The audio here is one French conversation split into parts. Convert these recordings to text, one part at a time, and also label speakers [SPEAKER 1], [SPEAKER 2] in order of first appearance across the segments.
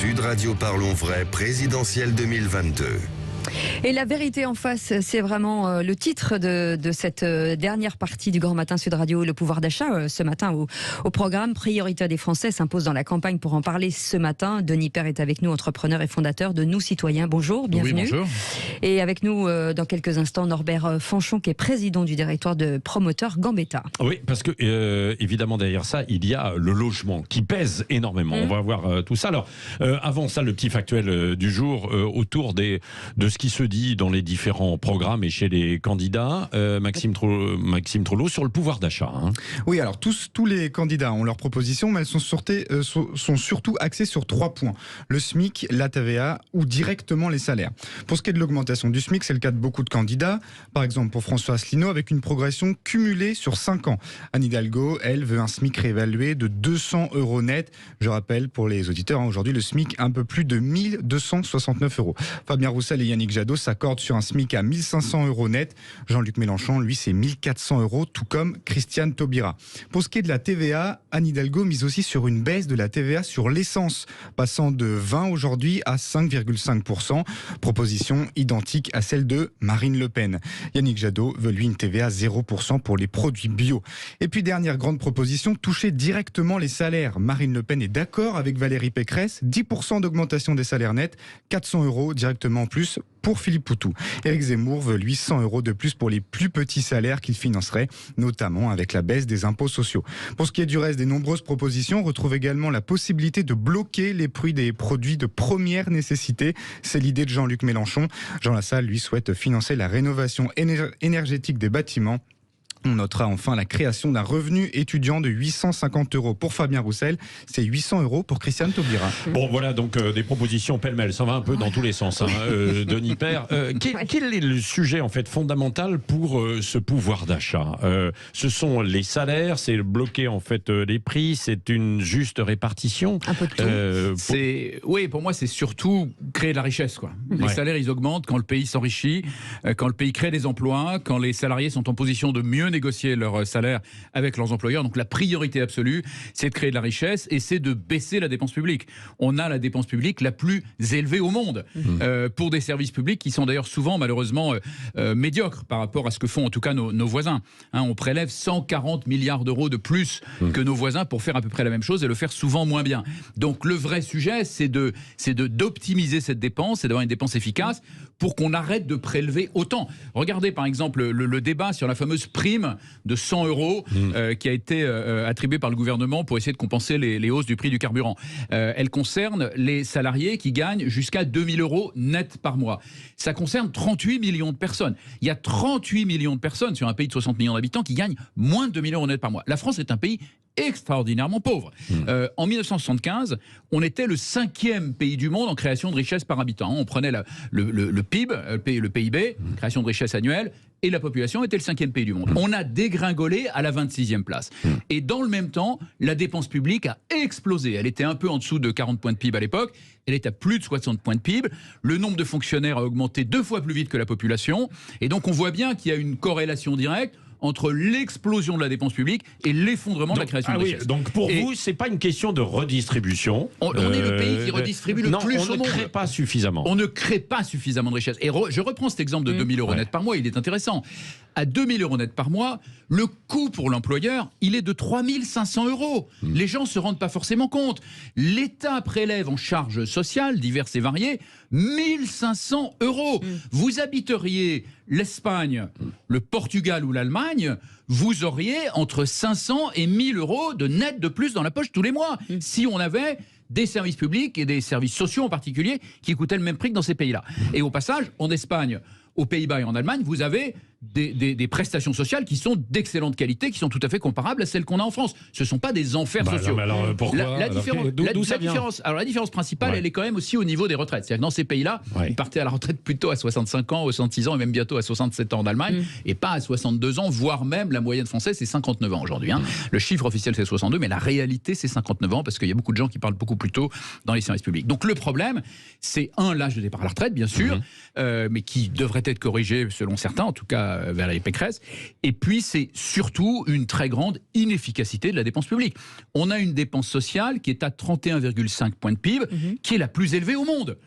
[SPEAKER 1] Sud Radio Parlons Vrai, présidentielle 2022.
[SPEAKER 2] Et la vérité en face, c'est vraiment le titre de cette dernière partie du Grand Matin Sud Radio. Le pouvoir d'achat, ce matin au programme. Priorité des Français s'impose dans la campagne. Pour en parler ce matin, Denis Père est avec nous, entrepreneur et fondateur de Nous Citoyens. Bonjour, bienvenue.
[SPEAKER 3] Oui, bonjour.
[SPEAKER 2] Et avec nous, dans quelques instants, Norbert Fanchon, qui est président du directoire de promoteur Gambetta.
[SPEAKER 3] Oui, parce que évidemment derrière ça, il y a le logement qui pèse énormément. On va voir tout ça. Alors, avant ça, le petit factuel du jour autour de ce qui se dit dans les différents programmes et chez les candidats. Maxime Trollo, sur le pouvoir d'achat.
[SPEAKER 4] Oui, alors tous les candidats ont leurs propositions, mais elles sont surtout axées sur 3 points. Le SMIC, la TVA ou directement les salaires. Pour ce qui est de l'augmentation du SMIC, c'est le cas de beaucoup de candidats. Par exemple, pour François Asselineau, avec une progression cumulée sur 5 ans. Anne Hidalgo, elle, veut un SMIC réévalué de 200 € net. Je rappelle pour les auditeurs, aujourd'hui, le SMIC un peu plus de 1269 €. Fabien Roussel et Yannick Jadot s'accordent sur un SMIC à 1500 € net. Jean-Luc Mélenchon, lui, c'est 1400 €, tout comme Christiane Taubira. Pour ce qui est de la TVA, Anne Hidalgo mise aussi sur une baisse de la TVA sur l'essence, passant de 20 aujourd'hui à 5,5%. Proposition identique à celle de Marine Le Pen. Yannick Jadot veut lui une TVA 0% pour les produits bio. Et puis dernière grande proposition, toucher directement les salaires. Marine Le Pen est d'accord avec Valérie Pécresse, 10% d'augmentation des salaires nets, 400 € directement en plus pour Philippe Poutou. Éric Zemmour veut lui 100 € de plus pour les plus petits salaires qu'il financerait, notamment avec la baisse des impôts sociaux. Pour ce qui est du reste des nombreuses propositions, on retrouve également la possibilité de bloquer les prix des produits de première nécessité. C'est l'idée de Jean-Luc Mélenchon. Jean Lassalle, lui, souhaite financer la rénovation énergétique des bâtiments. On notera enfin la création d'un revenu étudiant de 850 € pour Fabien Roussel. C'est 800 € pour Christiane Taubira.
[SPEAKER 3] Bon, voilà donc des propositions pêle-mêle. Ça va un peu dans tous les sens, Denis Père. Quel est le sujet en fait fondamental pour ce pouvoir d'achat? Ce sont les salaires, c'est bloquer en fait les prix, c'est une juste répartition.
[SPEAKER 2] Un peu de tout.
[SPEAKER 5] Oui, pour moi, c'est surtout créer de la richesse, quoi. Les salaires, ils augmentent quand le pays s'enrichit, quand le pays crée des emplois, quand les salariés sont en position de mieux négocier leur salaire avec leurs employeurs. Donc la priorité absolue, c'est de créer de la richesse et c'est de baisser la dépense publique. On a la dépense publique la plus élevée au monde pour des services publics qui sont d'ailleurs souvent malheureusement médiocres par rapport à ce que font en tout cas nos voisins. On prélève 140 milliards d'euros de plus que nos voisins pour faire à peu près la même chose et le faire souvent moins bien. Donc le vrai sujet, c'est d'optimiser cette dépense et d'avoir une dépense efficace pour qu'on arrête de prélever autant. Regardez par exemple le débat sur la fameuse prime de 100 € qui a été attribuée par le gouvernement pour essayer de compenser les hausses du prix du carburant. Elle concerne les salariés qui gagnent jusqu'à 2000 € net par mois. Ça concerne 38 millions de personnes. Il y a 38 millions de personnes sur un pays de 60 millions d'habitants qui gagnent moins de 2000 € net par mois. La France est un pays extraordinairement pauvre. En 1975, on était le 5e pays du monde en création de richesse par habitant. On prenait le PIB, le PIB, création de richesse annuelle, et la population était le 5e pays du monde. On a dégringolé à la 26e place. Et dans le même temps, la dépense publique a explosé. Elle était un peu en dessous de 40 points de PIB à l'époque. Elle est à plus de 60 points de PIB. Le nombre de fonctionnaires a augmenté 2 fois plus vite que la population. Et donc on voit bien qu'il y a une corrélation directe entre l'explosion de la dépense publique et l'effondrement de la création de richesse.
[SPEAKER 3] Donc pour vous, c'est pas une question de redistribution.
[SPEAKER 5] On est le pays qui redistribue le plus au monde.
[SPEAKER 3] On ne crée pas suffisamment.
[SPEAKER 5] On ne crée pas suffisamment de richesse. Et je reprends cet exemple de 2000 € net par mois, il est intéressant. À 2000 € net par mois, le coût pour l'employeur, il est de 3500 €. Les gens ne se rendent pas forcément compte. L'État prélève en charges sociales diverses et variées 1500 €. Vous habiteriez l'Espagne, le Portugal ou l'Allemagne, vous auriez entre 500 et 1000 € de net de plus dans la poche tous les mois, si on avait des services publics et des services sociaux en particulier qui coûtaient le même prix que dans ces pays-là. Et au passage, en Espagne, aux Pays-Bas et en Allemagne, vous avez des prestations sociales qui sont d'excellente qualité, qui sont tout à fait comparables à celles qu'on a en France. Ce ne sont pas des enfers sociaux.
[SPEAKER 3] Non, alors pourquoi
[SPEAKER 5] la différence principale, elle est quand même aussi au niveau des retraites. C'est-à-dire que dans ces pays-là, vous partez à la retraite plutôt à 65 ans, 66 ans et même bientôt à 67 ans en Allemagne, et pas à 62 ans, voire même la moyenne française, c'est 59 ans aujourd'hui. Le chiffre officiel, c'est 62, mais la réalité, c'est 59 ans, parce qu'il y a beaucoup de gens qui parlent beaucoup plus tôt dans les services publics. Donc le problème, c'est l'âge de départ à la retraite, bien sûr, mais qui devrait être corrigé, selon certains, en tout cas Valérie Pécresse. Et puis, c'est surtout une très grande inefficacité de la dépense publique. On a une dépense sociale qui est à 31,5 points de PIB, qui est la plus élevée au monde.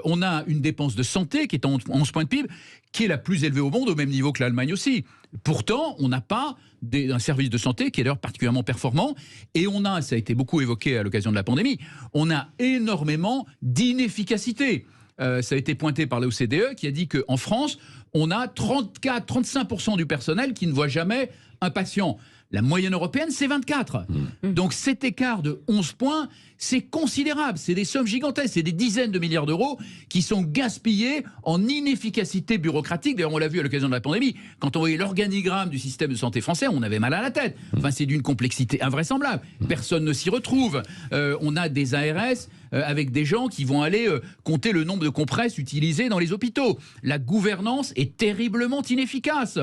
[SPEAKER 5] On a une dépense de santé qui est à 11 points de PIB, qui est la plus élevée au monde, au même niveau que l'Allemagne aussi. Pourtant, on n'a pas un service de santé qui est d'ailleurs particulièrement performant. Et on a, ça a été beaucoup évoqué à l'occasion de la pandémie, on a énormément d'inefficacité. Ça a été pointé par l'OCDE qui a dit qu'en France, on a 34-35% du personnel qui ne voit jamais un patient. La moyenne européenne, c'est 24. Donc cet écart de 11 points, c'est considérable. C'est des sommes gigantesques. C'est des dizaines de milliards d'euros qui sont gaspillés en inefficacité bureaucratique. D'ailleurs, on l'a vu à l'occasion de la pandémie. Quand on voyait l'organigramme du système de santé français, on avait mal à la tête. Enfin, c'est d'une complexité invraisemblable. Personne ne s'y retrouve. On a des ARS avec des gens qui vont aller compter le nombre de compresses utilisées dans les hôpitaux. La gouvernance est terriblement inefficace.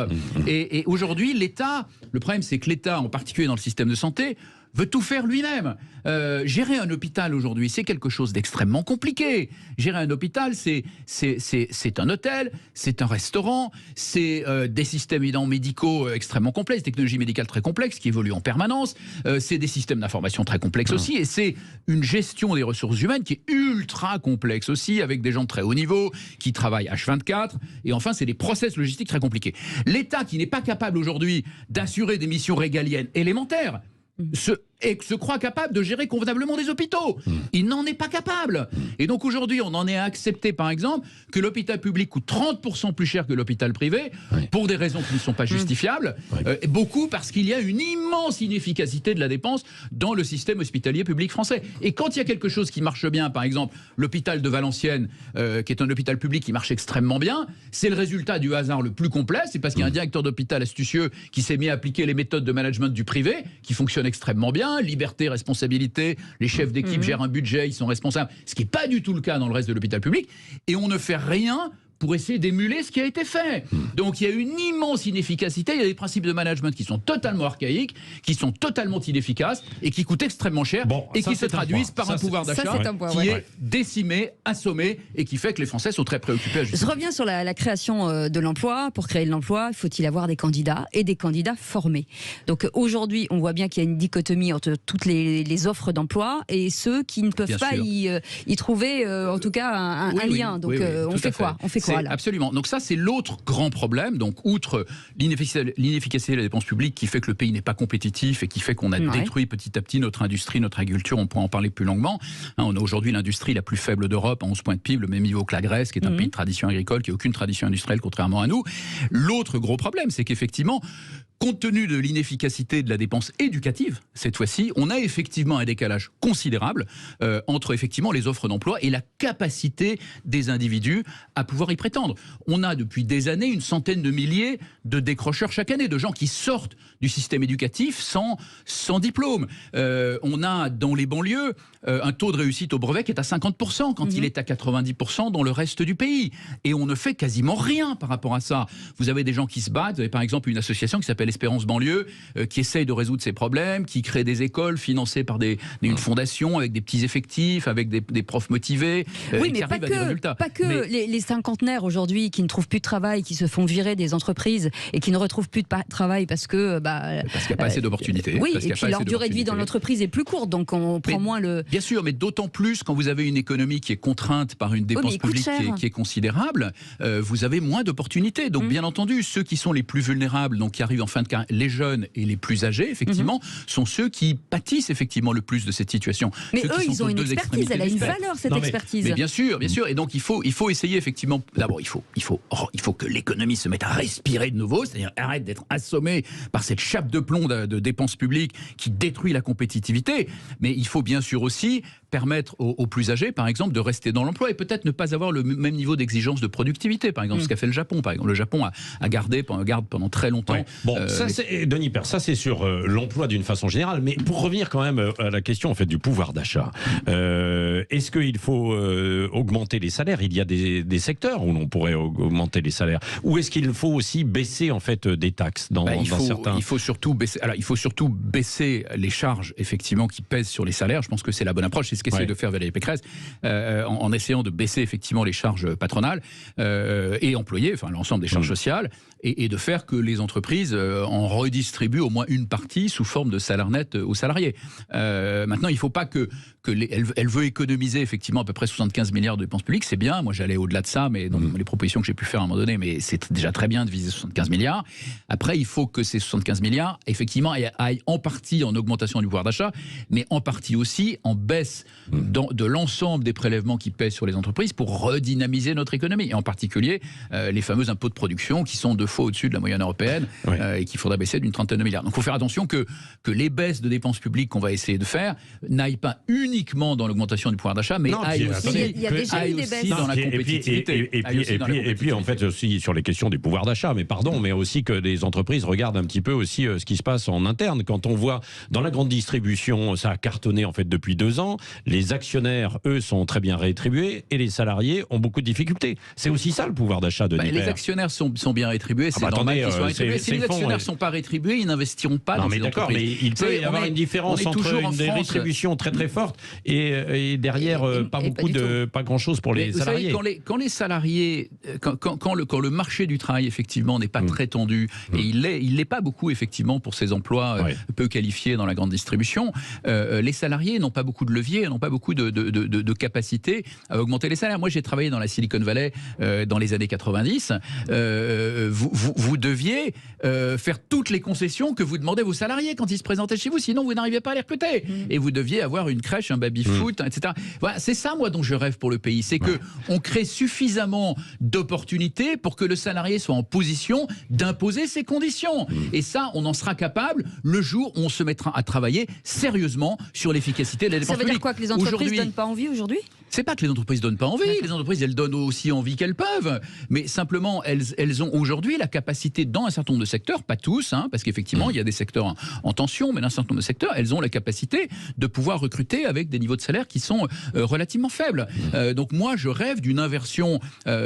[SPEAKER 5] Et aujourd'hui, l'État, le problème c'est que l'État, en particulier dans le système de santé, veut tout faire lui-même. Gérer un hôpital aujourd'hui, c'est quelque chose d'extrêmement compliqué. Gérer un hôpital, c'est un hôtel, c'est un restaurant, c'est des systèmes médicaux extrêmement complexes, des technologies médicales très complexes qui évoluent en permanence, c'est des systèmes d'information très complexes aussi, et c'est une gestion des ressources humaines qui est ultra complexe aussi, avec des gens de très haut niveau, qui travaillent H24, et enfin, c'est des process logistiques très compliqués. L'État qui n'est pas capable aujourd'hui d'assurer des missions régaliennes élémentaires, se croit capable de gérer convenablement des hôpitaux. Il n'en est pas capable. Et donc aujourd'hui, on en est à accepter, par exemple, que l'hôpital public coûte 30% plus cher que l'hôpital privé, pour des raisons qui ne sont pas justifiables, beaucoup parce qu'il y a une immense inefficacité de la dépense dans le système hospitalier public français. Et quand il y a quelque chose qui marche bien, par exemple, l'hôpital de Valenciennes, qui est un hôpital public qui marche extrêmement bien, c'est le résultat du hasard le plus complet, c'est parce qu'il y a un directeur d'hôpital astucieux qui s'est mis à appliquer les méthodes de management du privé, qui fonctionnent extrêmement bien, liberté, responsabilité, les chefs d'équipe gèrent un budget, ils sont responsables, ce qui n'est pas du tout le cas dans le reste de l'hôpital public, et on ne fait rien pour essayer d'émuler ce qui a été fait. Donc il y a une immense inefficacité, il y a des principes de management qui sont totalement archaïques, qui sont totalement inefficaces et qui coûtent extrêmement cher et qui se traduisent par un pouvoir d'achat qui est décimé, assommé et qui fait que les Français sont très préoccupés à
[SPEAKER 2] Je reviens sur la création de l'emploi. Pour créer de l'emploi, faut-il avoir des candidats et des candidats formés. Donc aujourd'hui, on voit bien qu'il y a une dichotomie entre toutes les offres d'emploi et ceux qui ne peuvent pas y trouver en tout cas un lien. Donc on fait quoi ?
[SPEAKER 5] Absolument. Donc ça, c'est l'autre grand problème. Donc outre l'inefficacité de la dépense publique qui fait que le pays n'est pas compétitif et qui fait qu'on a détruit petit à petit notre industrie, notre agriculture, on pourra en parler plus longuement. On a aujourd'hui l'industrie la plus faible d'Europe, à 11 points de PIB, le même niveau que la Grèce, qui est un pays de tradition agricole, qui n'a aucune tradition industrielle, contrairement à nous. L'autre gros problème, c'est qu'effectivement, compte tenu de l'inefficacité de la dépense éducative, cette fois-ci, on a effectivement un décalage considérable entre effectivement les offres d'emploi et la capacité des individus à pouvoir y prétendre. On a depuis des années une centaine de milliers de décrocheurs chaque année, de gens qui sortent du système éducatif sans diplôme. On a dans les banlieues un taux de réussite au brevet qui est à 50% quand il est à 90% dans le reste du pays. Et on ne fait quasiment rien par rapport à ça. Vous avez des gens qui se battent. Vous avez par exemple une association qui s'appelle Espérance Banlieue, qui essaye de résoudre ces problèmes, qui crée des écoles financées par une fondation avec des petits effectifs, avec des profs motivés, qui arrivent à des résultats.
[SPEAKER 2] Pas que les cinquantenaires aujourd'hui qui ne trouvent plus de travail, qui se font virer des entreprises et qui ne retrouvent plus de travail parce que...
[SPEAKER 5] parce qu'il n'y a pas assez d'opportunités.
[SPEAKER 2] Oui, et puis leur durée de vie dans l'entreprise est plus courte, donc on prend moins le...
[SPEAKER 5] Bien sûr, mais d'autant plus quand vous avez une économie qui est contrainte par une dépense publique qui est considérable, vous avez moins d'opportunités. Donc bien entendu, ceux qui sont les plus vulnérables, donc qui arrivent en fin de carrière, les jeunes et les plus âgés, effectivement, sont ceux qui pâtissent effectivement le plus de cette situation.
[SPEAKER 2] Mais eux, ils ont une expertise, elle a une valeur, cette expertise.
[SPEAKER 5] Mais bien sûr, et donc il faut essayer effectivement, d'abord il faut que l'économie se mette à respirer de nouveau, c'est-à-dire arrête d'être assommée par cette chape de plomb de dépenses publiques qui détruit la compétitivité, mais il faut bien sûr aussi permettre aux plus âgés, par exemple, de rester dans l'emploi et peut-être ne pas avoir le même niveau d'exigence de productivité, par exemple, ce qu'a fait le Japon. Par exemple, le Japon garde pendant très longtemps.
[SPEAKER 3] Ouais. Bon, ça c'est Denis Père, ça c'est sur l'emploi d'une façon générale, mais pour revenir quand même à la question en fait du pouvoir d'achat, Est-ce qu'il faut augmenter les salaires? Il y a des secteurs où l'on pourrait augmenter les salaires. Ou est-ce qu'il faut aussi baisser en fait des taxes dans certains...
[SPEAKER 5] Il faut surtout baisser les charges effectivement qui pèsent sur les salaires. Je pense que c'est la bonne approche. C'est ce qu'essaie de faire Valérie Pécresse en essayant de baisser effectivement les charges patronales et employées, enfin l'ensemble des charges sociales, et de faire que les entreprises en redistribuent au moins une partie sous forme de salaire net aux salariés. Maintenant, il ne faut pas elle veut économiser effectivement à peu près 75 milliards de dépenses publiques, c'est bien. Moi, j'allais au-delà de ça, mais dans les propositions que j'ai pu faire à un moment donné, mais c'est déjà très bien de viser 75 milliards. Après, il faut que ces 75 milliards, effectivement, aillent en partie en augmentation du pouvoir d'achat, mais en partie aussi en baisse de l'ensemble des prélèvements qui pèsent sur les entreprises pour redynamiser notre économie. Et en particulier, les fameux impôts de production qui sont 2 fois au-dessus de la moyenne européenne et qu'il faudrait baisser d'une 30aine de milliards. Donc, il faut faire attention que les baisses de dépenses publiques qu'on va essayer de faire n'aillent pas uniquement dans l'augmentation du pouvoir d'achat, mais aillent aussi dans la compétitivité.
[SPEAKER 3] Et puis, en fait, aussi sur les questions des pouvoirs d'achat, mais aussi que les entreprises regardent un petit peu aussi ce qui se passe en interne. Quand on voit dans la grande distribution, ça a cartonné en fait depuis 2 ans, les actionnaires, eux, sont très bien rétribués et les salariés ont beaucoup de difficultés. C'est aussi ça le pouvoir d'achat de
[SPEAKER 5] Les actionnaires sont bien rétribués, c'est normal qu'ils soient rétribués. Si les actionnaires ne sont pas rétribués, ils n'investiront pas dans ces entreprises.
[SPEAKER 3] Mais il peut y avoir une différence entre des rétributions très très fortes et derrière pas grand-chose pour les salariés.
[SPEAKER 5] Savez, quand les salariés, quand le marché du travail effectivement n'est pas très tendu, et il l'est pas beaucoup effectivement pour ces emplois peu qualifiés dans la grande distribution, les salariés n'ont pas beaucoup de leviers, n'ont pas beaucoup de capacité à augmenter les salaires. Moi, j'ai travaillé dans la Silicon Valley dans les années 90. Vous deviez faire toutes les concessions que vous demandez vos salariés quand ils se présentaient chez vous, sinon vous n'arriviez pas à les recruter. Et vous deviez avoir une crèche, un baby-foot, etc. Voilà, c'est ça, moi, dont je rêve pour le pays. C'est que on crée suffisamment d'opportunités pour que le salarié soit en position d'imposer ses conditions. Et ça, on en sera capable le jour où on se mettra à travailler sérieusement sur l'efficacité de la dépense publique.
[SPEAKER 2] Ça veut dire quoi, que les entreprises ne donnent pas envie aujourd'hui ?
[SPEAKER 5] C'est pas que les entreprises donnent pas envie, les entreprises elles donnent aussi envie qu'elles peuvent, mais simplement elles ont aujourd'hui la capacité dans un certain nombre de secteurs, pas tous, parce qu'effectivement il y a des secteurs en tension, mais dans un certain nombre de secteurs elles ont la capacité de pouvoir recruter avec des niveaux de salaire qui sont relativement faibles. Donc moi je rêve d'une inversion du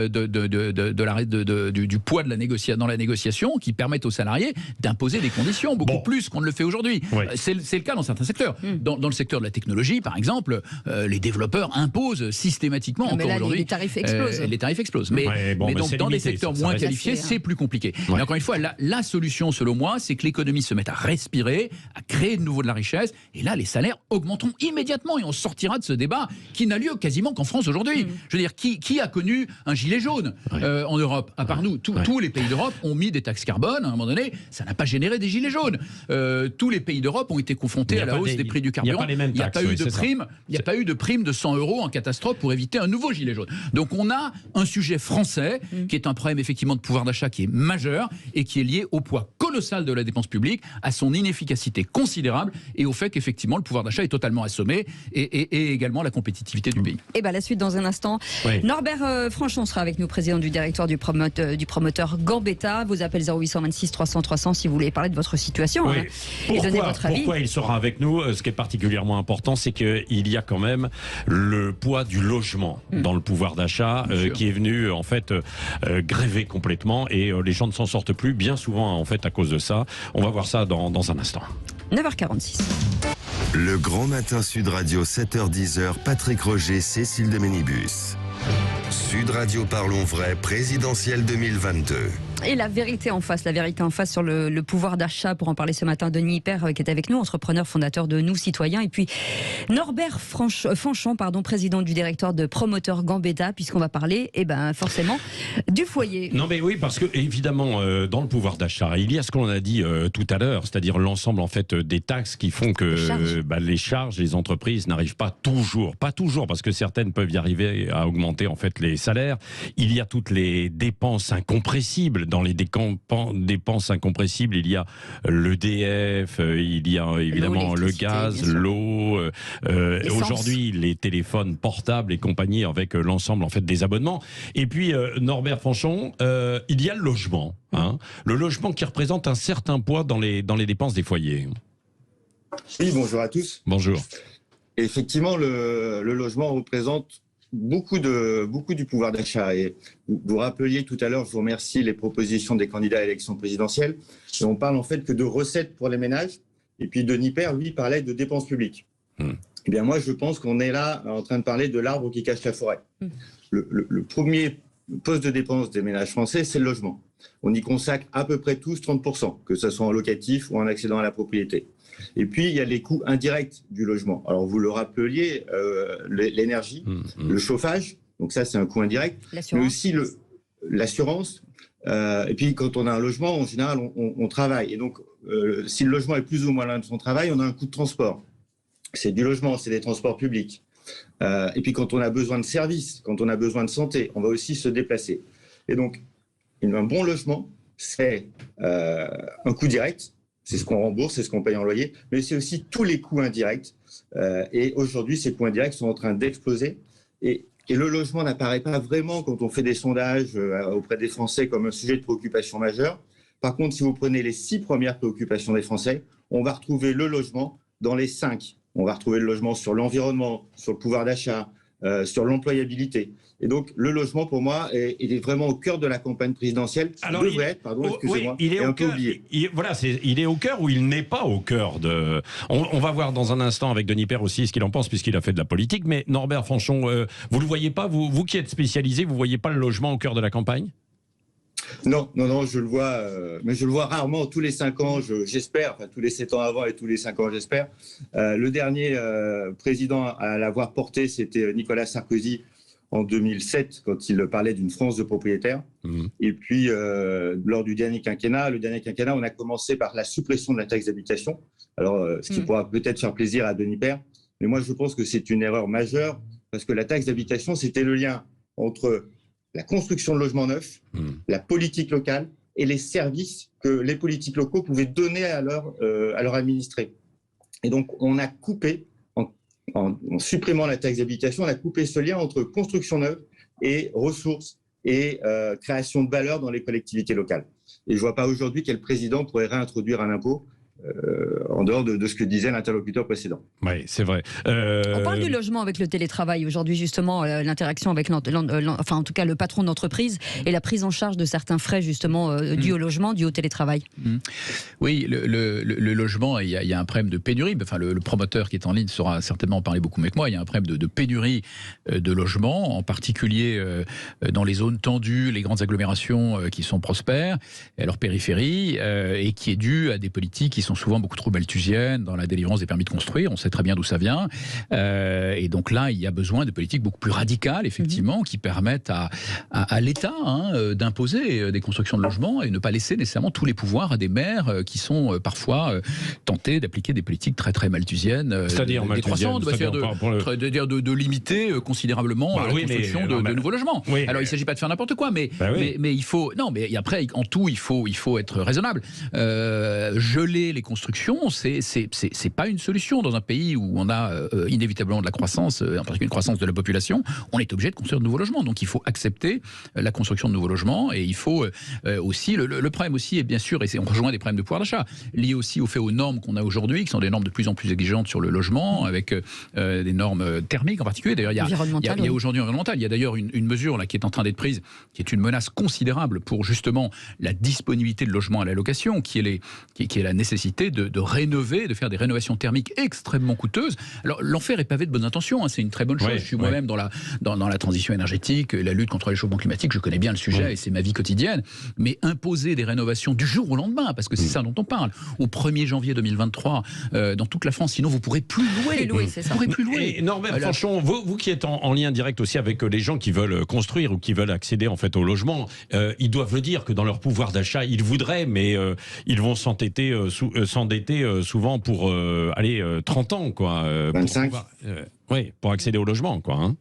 [SPEAKER 5] poids de dans la négociation qui permette aux salariés d'imposer des conditions beaucoup plus qu'on ne le fait aujourd'hui. C'est le cas dans certains secteurs. Dans le secteur de la technologie par exemple, les développeurs imposent systématiquement encore aujourd'hui.
[SPEAKER 2] Les tarifs explosent.
[SPEAKER 5] Les tarifs explosent. Mais donc, dans des secteurs moins qualifiés, c'est plus compliqué. Mais encore une fois, la solution, selon moi, c'est que l'économie se mette à respirer, à créer de nouveau de la richesse. Et là, les salaires augmenteront immédiatement. Et on sortira de ce débat qui n'a lieu quasiment qu'en France aujourd'hui. Je veux dire, qui a connu un gilet jaune en Europe? À part nous, tous les pays d'Europe ont mis des taxes carbone. À un moment donné, ça n'a pas généré des gilets jaunes. Tous les pays d'Europe ont été confrontés à la hausse des prix du carburant. Il n'y a pas eu de prime. Il n'y a pas eu de prime de 100 € en catastrophe pour éviter un nouveau gilet jaune. Donc on a un sujet français qui est un problème effectivement de pouvoir d'achat qui est majeur et qui est lié au poids colossal de la dépense publique, à son inefficacité considérable et au fait qu'effectivement le pouvoir d'achat est totalement assommé et également la compétitivité du pays.
[SPEAKER 2] Et bien la suite dans un instant. Norbert Franchon sera avec nous, président du directoire du promoteur Gambetta. Vos appels 0826 300 300 si vous voulez parler de votre situation et donner votre avis.
[SPEAKER 3] Pourquoi il sera avec nous? Ce qui est particulièrement important, c'est qu'il y a quand même le poids du logement dans le pouvoir d'achat qui est venu en fait gréver complètement et les gens ne s'en sortent plus bien souvent en fait à cause de ça. On va voir ça dans un instant.
[SPEAKER 2] 9h46.
[SPEAKER 1] Le Grand Matin Sud Radio 7h-10h, Patrick Roger, Cécile de Ménibus. Sud Radio Parlons Vrai, présidentielle 2022.
[SPEAKER 2] Et la vérité en face sur le pouvoir d'achat. Pour en parler ce matin, Denis Hyper qui est avec nous, entrepreneur fondateur de Nous Citoyens, et puis Norbert Franchon, président du directoire de promoteur Gambetta, puisqu'on va parler forcément du foyer.
[SPEAKER 3] Non mais oui, parce que évidemment dans le pouvoir d'achat, il y a ce qu'on a dit tout à l'heure, c'est-à-dire l'ensemble en fait des taxes qui font que les charges, les entreprises n'arrivent pas toujours, parce que certaines peuvent y arriver à augmenter en fait les salaires. Il y a toutes les dépenses incompressibles. Dans les dépenses incompressibles, il y a l'EDF, il y a évidemment le gaz, l'eau, aujourd'hui les téléphones portables et compagnie avec l'ensemble en fait des abonnements. Et puis Norbert Franchon, il y a le logement, le logement qui représente un certain poids dans les dépenses des foyers.
[SPEAKER 6] Oui, bonjour à tous.
[SPEAKER 3] Bonjour.
[SPEAKER 6] effectivement, le logement représente beaucoup du pouvoir d'achat. Et vous rappeliez tout à l'heure, je vous remercie, les propositions des candidats à l'élection présidentielle. Et on parle en fait que de recettes pour les ménages. Et puis Denis Père, lui, parlait de dépenses publiques. Eh bien, moi, je pense qu'on est là en train de parler de l'arbre qui cache la forêt. Le premier poste de dépense des ménages français, c'est le logement. On y consacre à peu près tous 30%, que ce soit en locatif ou en accédant à la propriété. Et puis, il y a les coûts indirects du logement. Alors, vous le rappeliez, l'énergie, le chauffage, donc ça, c'est un coût indirect, mais aussi l'assurance. Et puis, quand on a un logement, en général, on travaille. Et donc, si le logement est plus ou moins loin de son travail, on a un coût de transport. C'est du logement, c'est des transports publics. Et puis, quand on a besoin de services, quand on a besoin de santé, on va aussi se déplacer. Et donc, un bon logement, c'est un coût direct. C'est ce qu'on rembourse, c'est ce qu'on paye en loyer, mais c'est aussi tous les coûts indirects. Et aujourd'hui, ces coûts indirects sont en train d'exploser. Et le logement n'apparaît pas vraiment quand on fait des sondages auprès des Français comme un sujet de préoccupation majeur. Par contre, si vous prenez les 6 premières préoccupations des Français, on va retrouver le logement dans les 5. On va retrouver le logement sur l'environnement, sur le pouvoir d'achat, sur l'employabilité. Et donc, le logement, pour moi, il est vraiment au cœur de la campagne présidentielle.
[SPEAKER 3] Alors,
[SPEAKER 6] excusez-moi,
[SPEAKER 3] il est
[SPEAKER 6] un peu oublié.
[SPEAKER 3] Il est au cœur ou il n'est pas au cœur de... On va voir dans un instant avec Denis Père aussi ce qu'il en pense, puisqu'il a fait de la politique. Mais Norbert Fanchon, vous le voyez pas, vous qui êtes spécialisé, vous voyez pas le logement au cœur de la campagne ?
[SPEAKER 6] Non, je le vois, mais je le vois rarement. Tous les 5 ans, j'espère, enfin tous les 7 ans avant et tous les 5 ans, j'espère. Le dernier président à l'avoir porté, c'était Nicolas Sarkozy en 2007, quand il parlait d'une France de propriétaires. Et puis, lors du dernier quinquennat, on a commencé par la suppression de la taxe d'habitation. Alors, ce qui pourra peut-être faire plaisir à Denis Père, mais moi, je pense que c'est une erreur majeure, parce que la taxe d'habitation, c'était le lien entre la construction de logements neufs, la politique locale et les services que les politiques locaux pouvaient donner à leurs administrés. Et donc, on a coupé, en supprimant la taxe d'habitation, on a coupé ce lien entre construction neuve et ressources et création de valeur dans les collectivités locales. Et je ne vois pas aujourd'hui quel président pourrait réintroduire un impôt en dehors de ce que disait l'interlocuteur précédent.
[SPEAKER 3] Oui, c'est vrai.
[SPEAKER 2] On parle du logement avec le télétravail aujourd'hui, justement, l'interaction avec, enfin en tout cas le patron d'entreprise et la prise en charge de certains frais justement dus au logement, dus au télétravail.
[SPEAKER 5] Oui, le logement, il y a un problème de pénurie. Enfin, le promoteur qui est en ligne saura certainement en parler beaucoup mieux que moi. Il y a un problème de pénurie de logement, en particulier dans les zones tendues, les grandes agglomérations qui sont prospères, à leur périphérie, et qui est dû à des politiques qui sont souvent beaucoup trop malthusiennes dans la délivrance des permis de construire. On sait très bien d'où ça vient. Et donc là, il y a besoin de politiques beaucoup plus radicales, effectivement, qui permettent à l'État d'imposer des constructions de logements et ne pas laisser nécessairement tous les pouvoirs à des maires qui sont parfois tentés d'appliquer des politiques très très malthusiennes.
[SPEAKER 3] C'est-à-dire
[SPEAKER 5] de limiter considérablement la construction de nouveaux logements.
[SPEAKER 3] Oui,
[SPEAKER 5] alors il ne s'agit pas de faire n'importe quoi, mais il faut... Non, mais après, en tout, il faut être raisonnable. Geler les constructions, c'est pas une solution dans un pays où on a inévitablement de la croissance, en particulier une croissance de la population. On est obligé de construire de nouveaux logements, donc il faut accepter la construction de nouveaux logements et il faut aussi le problème aussi est bien sûr, et on rejoint des problèmes de pouvoir d'achat liés aussi aux normes qu'on a aujourd'hui, qui sont des normes de plus en plus exigeantes sur le logement, avec des normes thermiques en particulier. D'ailleurs, il y a aujourd'hui environnemental. Il y a d'ailleurs une mesure là qui est en train d'être prise, qui est une menace considérable pour justement la disponibilité de logements à la location, qui est la nécessité de rénover, de faire des rénovations thermiques extrêmement coûteuses. Alors l'enfer est pavé de bonnes intentions, c'est une très bonne chose. Je suis moi-même dans la transition énergétique, la lutte contre le réchauffement climatique, je connais bien le sujet et c'est ma vie quotidienne. Mais imposer des rénovations du jour au lendemain, parce que c'est ça dont on parle, au 1er janvier 2023, dans toute la France, sinon vous ne pourrez plus louer. Vous ne pourrez plus louer.
[SPEAKER 3] Et Norbert Fanchon, vous qui êtes en lien direct aussi avec les gens qui veulent construire ou qui veulent accéder en fait au logement, ils doivent le dire que dans leur pouvoir d'achat, ils voudraient, mais ils vont s'endetter souvent pour 30 ans, quoi.
[SPEAKER 6] 25.
[SPEAKER 3] Pour accéder au logement, quoi. Hein.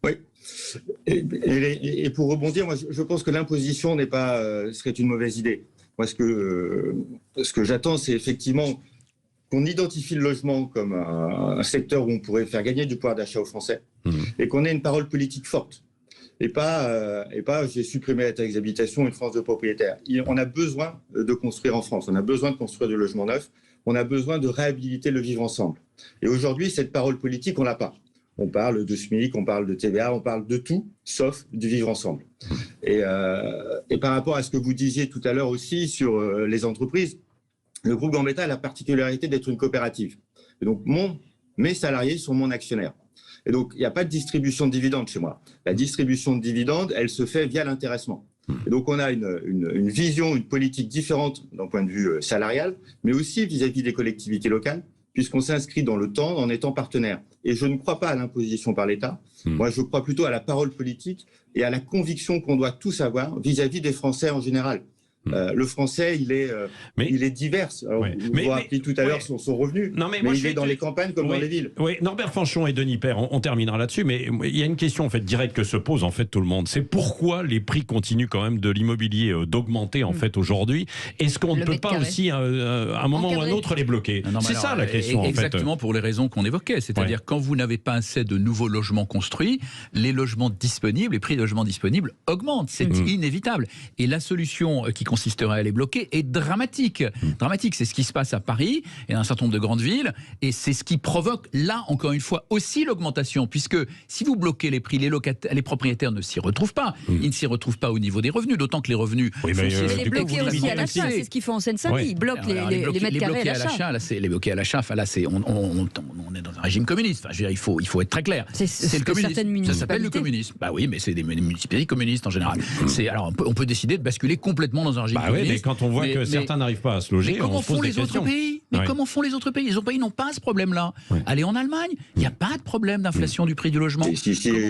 [SPEAKER 6] Oui. Et pour rebondir, moi, je pense que l'imposition serait une mauvaise idée. Moi, ce que j'attends, c'est effectivement qu'on identifie le logement comme un secteur où on pourrait faire gagner du pouvoir d'achat aux Français et qu'on ait une parole politique forte. Et pas j'ai supprimé la taxe d'habitation, une France de propriétaires. On a besoin de construire en France, on a besoin de construire du logement neuf, on a besoin de réhabiliter le vivre ensemble. Et aujourd'hui, cette parole politique, on l'a pas. On parle de SMIC, on parle de TVA, on parle de tout, sauf du vivre ensemble. Et par rapport à ce que vous disiez tout à l'heure aussi sur les entreprises, le groupe Gambetta a la particularité d'être une coopérative. Et donc, mes salariés sont mon actionnaire. Et donc, il n'y a pas de distribution de dividendes chez moi. La distribution de dividendes, elle se fait via l'intéressement. Et donc, on a une vision, une politique différente d'un point de vue salarial, mais aussi vis-à-vis des collectivités locales, puisqu'on s'inscrit dans le temps en étant partenaire. Et je ne crois pas à l'imposition par l'État. Moi, je crois plutôt à la parole politique et à la conviction qu'on doit tous avoir vis-à-vis des Français en général. Le Français, il est divers. Alors, vous rappelez tout à l'heure son revenu, mais il est dans les campagnes comme dans les villes.
[SPEAKER 3] Oui, Norbert Fanchon et Denis Père, on terminera là-dessus, mais il y a une question en fait directe que se pose en fait tout le monde. C'est pourquoi les prix continuent quand même de l'immobilier d'augmenter en fait aujourd'hui. Est-ce qu'on ne peut pas aussi à un moment ou à un autre les bloquer? C'est ça la question.
[SPEAKER 5] Exactement, pour les raisons qu'on évoquait, c'est-à-dire quand vous n'avez pas assez de nouveaux logements construits, les logements disponibles, les prix de logements disponibles augmentent. C'est inévitable. Et la solution qui consisterait à les bloquer est dramatique. Dramatique, c'est ce qui se passe à Paris et dans un certain nombre de grandes villes, et c'est ce qui provoque, là, encore une fois, aussi l'augmentation, puisque si vous bloquez les prix, les propriétaires ne s'y retrouvent pas. Ils ne s'y retrouvent pas au niveau des revenus, d'autant que les revenus...
[SPEAKER 2] mais les bloquer aussi à l'achat, c'est ce qu'ils font en Seine-Saint-Denis. Ils bloquent les mètres carrés à l'achat.
[SPEAKER 5] Les bloquer à l'achat, là, on est dans un régime communiste. Enfin, je veux dire, il faut être très clair.
[SPEAKER 2] C'est le communisme.
[SPEAKER 5] Ça s'appelle le communisme. Bah oui, mais c'est des municipalités communistes en général. Alors, on peut décider de basculer complètement dans un régime communiste.
[SPEAKER 3] Oui, mais quand on voit que certains n'arrivent pas à se loger,
[SPEAKER 5] comment font les autres pays? Comment font les autres pays? Les autres pays n'ont pas ce problème-là. Allez en Allemagne, il n'y a pas de problème d'inflation du prix du logement.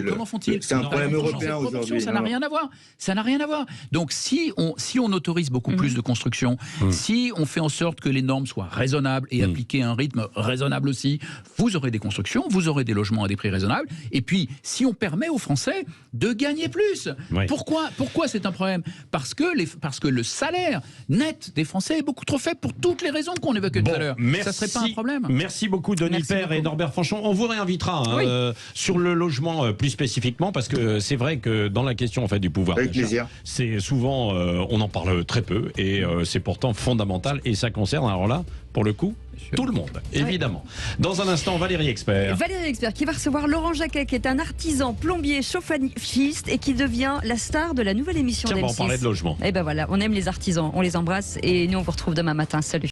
[SPEAKER 5] Comment font-ils?
[SPEAKER 6] C'est un problème européen aujourd'hui.
[SPEAKER 5] Ça n'a rien à voir. Ça n'a rien à voir. Donc si on autorise beaucoup plus de construction, si on fait en sorte que les normes soient raisonnables et appliquées à un rythme raisonnable aussi, vous aurez des constructions, vous aurez des logements à des prix raisonnables. Et puis, si on permet aux Français de gagner plus, pourquoi c'est un problème? Parce que le salaire net des Français est beaucoup trop faible pour toutes les raisons qu'on évoquait tout à l'heure. Ça ne serait pas un problème.
[SPEAKER 3] Merci beaucoup Denis Père et Norbert Fanchon. On vous réinvitera sur le logement plus spécifiquement, parce que c'est vrai que dans la question en fait du pouvoir d'achat, c'est souvent on en parle très peu et c'est pourtant fondamental, et ça concerne alors là pour le coup tout le monde, évidemment. Dans un instant, Valérie Expert.
[SPEAKER 2] Valérie Expert qui va recevoir Laurent Jacquet, qui est un artisan plombier chauffagiste et qui devient la star de la nouvelle émission d'M6.
[SPEAKER 3] On parlait de logement.
[SPEAKER 2] Et ben voilà, on aime les artisans, on les embrasse et nous on vous retrouve demain matin. Salut.